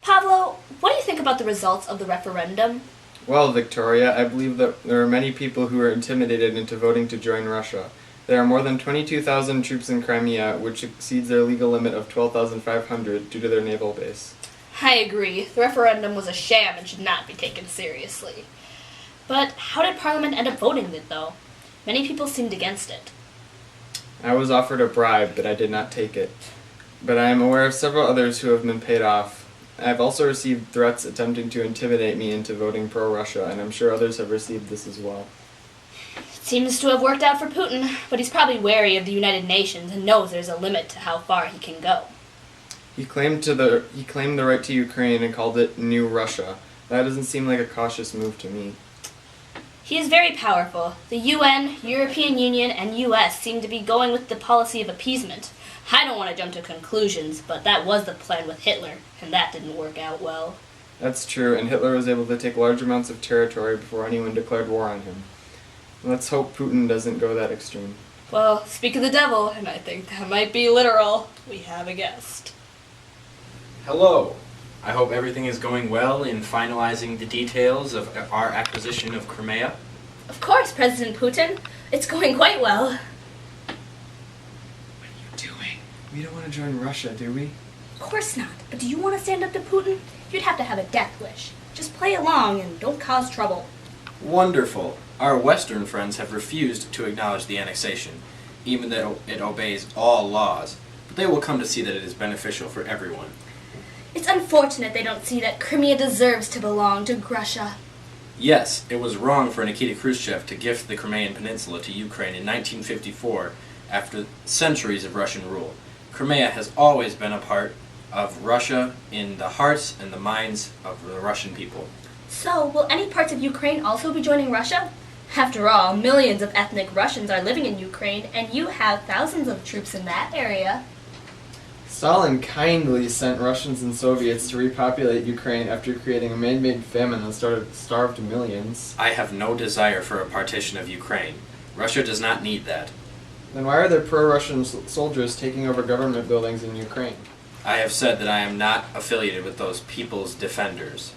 Pablo, what do you think about the results of the referendum? Well, Victoria, I believe that there are many people who are intimidated into voting to join Russia. There are more than 22,000 troops in Crimea, which exceeds their legal limit of 12,500 due to their naval base. I agree. The referendum was a sham and should not be taken seriously. But how did Parliament end up voting it, though? Many people seemed against it. I was offered a bribe, but I did not take it. But I am aware of several others who have been paid off. I have also received threats attempting to intimidate me into voting pro-Russia, and I'm sure others have received this as well. It seems to have worked out for Putin, but he's probably wary of the United Nations and knows there's a limit to how far he can go. He claimed the right to Ukraine and called it New Russia. That doesn't seem like a cautious move to me. He is very powerful. The UN, European Union, and US seem to be going with the policy of appeasement. I don't want to jump to conclusions, but that was the plan with Hitler, and that didn't work out well. That's true, and Hitler was able to take large amounts of territory before anyone declared war on him. Let's hope Putin doesn't go that extreme. Well, speak of the devil, and I think that might be literal. We have a guest. Hello. I hope everything is going well in finalizing the details of our acquisition of Crimea. Of course, President Putin. It's going quite well. What are you doing? We don't want to join Russia, do we? Of course not. But do you want to stand up to Putin? You'd have to have a death wish. Just play along and don't cause trouble. Wonderful. Our Western friends have refused to acknowledge the annexation, even though it obeys all laws. But they will come to see that it is beneficial for everyone. It's unfortunate they don't see that Crimea deserves to belong to Russia. Yes, it was wrong for Nikita Khrushchev to gift the Crimean Peninsula to Ukraine in 1954 after centuries of Russian rule. Crimea has always been a part of Russia in the hearts and the minds of the Russian people. So, will any parts of Ukraine also be joining Russia? After all, millions of ethnic Russians are living in Ukraine, and you have thousands of troops in that area. Stalin kindly sent Russians and Soviets to repopulate Ukraine after creating a man-made famine that starved millions. I have no desire for a partition of Ukraine. Russia does not need that. Then why are there pro-Russian soldiers taking over government buildings in Ukraine? I have said that I am not affiliated with those people's defenders.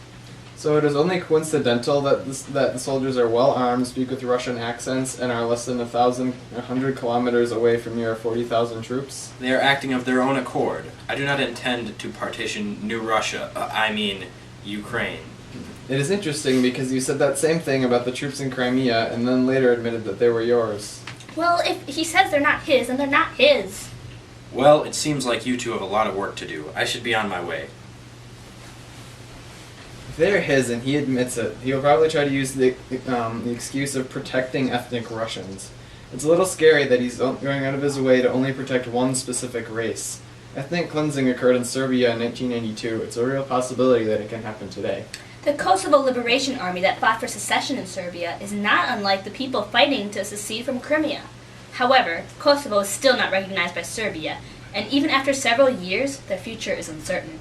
So it is only coincidental that the soldiers are well armed, speak with Russian accents, and are less than 100 kilometers away from your 40,000 troops? They are acting of their own accord. I do not intend to partition New Russia, Ukraine. It is interesting because you said that same thing about the troops in Crimea and then later admitted that they were yours. Well, if he says they're not his, then they're not his. Well, it seems like you two have a lot of work to do. I should be on my way. If they're his and he admits it, he'll probably try to use the excuse of protecting ethnic Russians. It's a little scary that he's going out of his way to only protect one specific race. Ethnic cleansing occurred in Serbia in 1992. It's a real possibility that it can happen today. The Kosovo Liberation Army that fought for secession in Serbia is not unlike the people fighting to secede from Crimea. However, Kosovo is still not recognized by Serbia, and even after several years, their future is uncertain.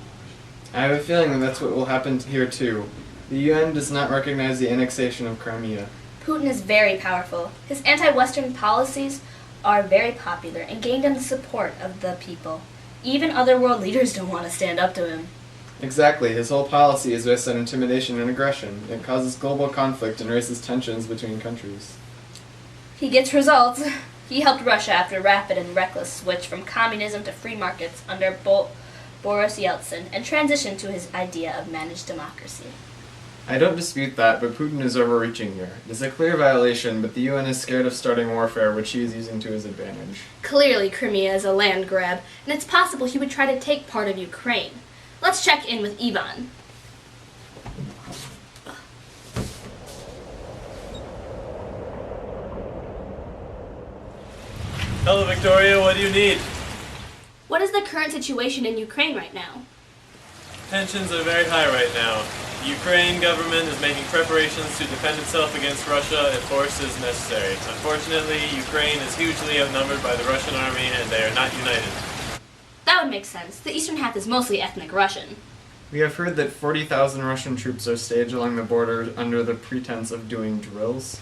I have a feeling that that's what will happen here too. The UN does not recognize the annexation of Crimea. Putin is very powerful. His anti-Western policies are very popular and gained him the support of the people. Even other world leaders don't want to stand up to him. Exactly. His whole policy is based on intimidation and aggression. It causes global conflict and raises tensions between countries. He gets results. He helped Russia after a rapid and reckless switch from communism to free markets under Boris Yeltsin and transitioned to his idea of managed democracy. I don't dispute that, but Putin is overreaching here. It is a clear violation, but the UN is scared of starting warfare, which he is using to his advantage. Clearly, Crimea is a land grab, and it's possible he would try to take part of Ukraine. Let's check in with Ivan. Hello, Victoria. What do you need? What is the current situation in Ukraine right now? Tensions are very high right now. The Ukraine government is making preparations to defend itself against Russia if force is necessary. Unfortunately, Ukraine is hugely outnumbered by the Russian army and they are not united. That would make sense. The eastern half is mostly ethnic Russian. We have heard that 40,000 Russian troops are staged along the border under the pretense of doing drills.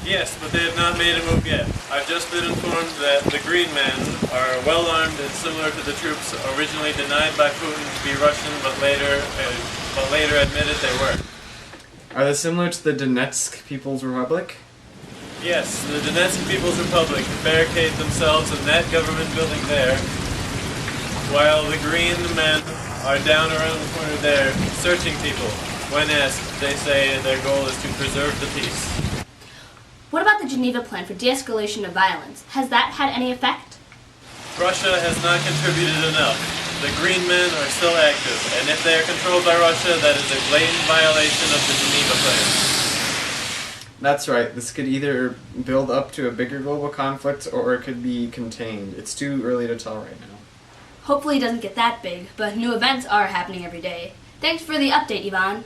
Yes, but they have not made a move yet. I've just been informed that the Green Men are well armed and similar to the troops originally denied by Putin to be Russian, but later admitted they were. Are they similar to the Donetsk People's Republic? Yes, the Donetsk People's Republic barricade themselves in that government building there, while the Green Men are down around the corner there, searching people. When asked, they say their goal is to preserve the peace. What about the Geneva Plan for de-escalation of violence? Has that had any effect? Russia has not contributed enough. The Green Men are still active, and if they are controlled by Russia, that is a blatant violation of the Geneva Plan. That's right. This could either build up to a bigger global conflict or it could be contained. It's too early to tell right now. Hopefully it doesn't get that big, but new events are happening every day. Thanks for the update, Ivan.